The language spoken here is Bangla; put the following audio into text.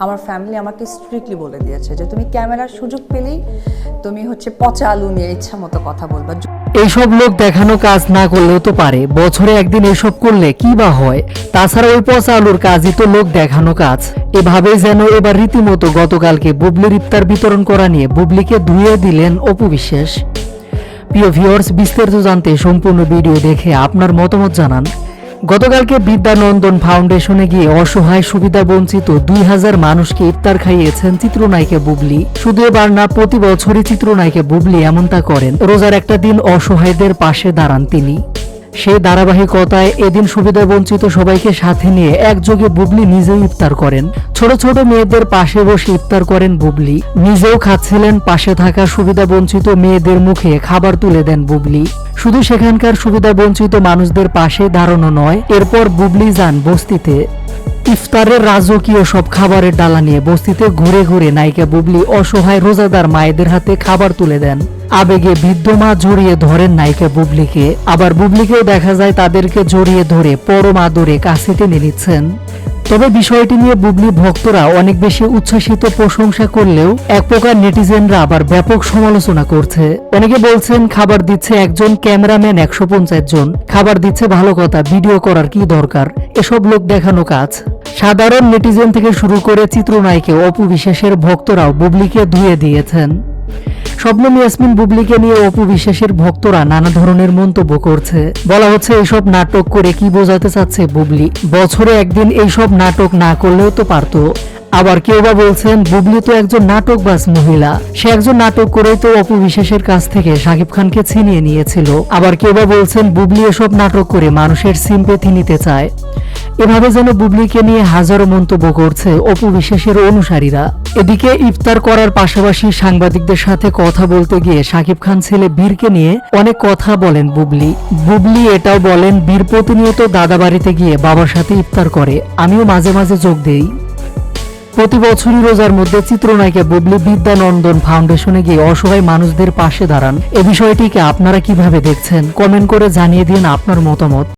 আমার ফ্যামিলি আমাকে স্ট্রিক্টলি বলে দিয়েছে যে তুমি ক্যামেরার সুযোগ পেলেই তুমি পচা আলু নিয়ে ইচ্ছা মতো কথা বলবা। এইসব লোক দেখানো কাজ না করলেও তো পারে, বছরে একদিন এসব করলে কি বা হয়? তাছাড়া ওই পচা আলুর কাজই তো লোক দেখানো কাজ। এভাবেই যেন এবার রীতিমতো গতকালকে বুবলির ইফতার বিতরণ করা নিয়ে বুবলিকে ধুয়ে দিলেন অপু বিশ্বাস। প্রিয় ভিউয়ার্স, বিস্তারিত জানতে সম্পূর্ণ ভিডিও দেখে আপনার মতামত জানান। গতকালকে বিদ্যানন্দন ফাউন্ডেশনে গিয়ে অসহায় সুবিধা বঞ্চিত 2000 মানুষকে ইফতার খাইয়েছেন চিত্রনায়িকা বুবলি। শুধু এবার না, প্রতি বছরই চিত্রনায়িকা বুবলি এমনটা করেন। রোজার একটা দিন অসহায়দের পাশে দাঁড়ান তিনি। সেই ধারাবাহিকতায় এদিন সুবিধা বঞ্চিত সবাইকে সাথে নিয়ে একযোগে বুবলি নিজেও ইফতার করেন। ছোট ছোট মেয়েদের পাশে বসে ইফতার করেন বুবলি। নিজেও খাচ্ছিলেন, পাশে থাকা সুবিধা বঞ্চিত মেয়েদের মুখে খাবার তুলে দেন বুবলি। শুধু সেখানকার সুবিধা বঞ্চিত মানুষদের পাশে দাঁড়ানো নয়, এরপর বুবলি যান বস্তিতে। ইফতারের রাজকীয় সব খাবারের ডালা নিয়ে বস্তিতে ঘুরে ঘুরে নায়িকা বুবলি অসহায় রোজাদার মায়েদের হাতে খাবার তুলে দেন। আবেগে বৃদ্ধ মা জড়িয়ে ধরেন নায়িকা বুবলিকে, আবার বুবলিকেও দেখা যায় তাদেরকে জড়িয়ে ধরে পরম আদরে কাছে টেনে নিচ্ছেন। তবে বিষয়টি নিয়ে বুবলি ভক্তরা অনেক বেশি উচ্ছ্বাসিত প্রশংসা করলেও এক প্রকার নেটিজেনরা আবার ব্যাপক সমালোচনা করছে। অনেকে বলছেন খাবার দিচ্ছে একজন, ক্যামেরাম্যান 150 জন, খাবার দিচ্ছে ভালো কথা, ভিডিও করার কি দরকার, এসব লোক দেখানো কাজ। সাধারণ নেটিজেন থেকে শুরু করে চিত্রনায়িকা অপু বিশ্বাসের ভক্তরাও বুবলিকে ধুয়ে দিয়েছেন। শবনম ইয়াসমিন বুবলিকে নিয়ে অপু বিশ্বাসের ভক্তরা নানা ধরনের মন্তব্য করছে। বলা হচ্ছে এইসব নাটক করে কি বোঝাতে চাচ্ছে বুবলি, বছরে একদিন এইসব নাটক না করলেও তো পারতো। আবার কেউ বা বলছেন বুবলি তো একজন নাটকবাজ মহিলা, সে একজন নাটক করেই তো অপু বিশ্বাসের কাছ থেকে শাকিব খানকে ছিনিয়ে নিয়েছিল। আবার কেউ বা বলছেন বুবলি এসব নাটক করে মানুষের সিম্পেথি নিতে চায়। এভাবে যেন বুবলিকে নিয়ে হাজারো মন্তব্য করছে অপু বিশ্বাসের অনুসারীরা। এদিকে ইফতার করার পাশাপাশি সাংবাদিকদের সাথে কথা বলতে গিয়ে শাকিব খান ছেলে বীরকে নিয়ে অনেক কথা বলেন বুবলি। বুবলি এটাও বলেন, বীর প্রতিনিয়ত দাদা বাড়িতে গিয়ে বাবার সাথে ইফতার করে, আমিও মাঝে মাঝে যোগ দেই। প্রতি বছরই রোজার মধ্যে চিত্রনায়িকা বুবলি বিদ্যানন্দন ফাউন্ডেশনে গিয়ে অসহায় মানুষদের পাশে দাঁড়ান। এ বিষয়টিকে আপনারা কিভাবে দেখছেন? কমেন্ট করে জানিয়ে দিন আপনার মতামত।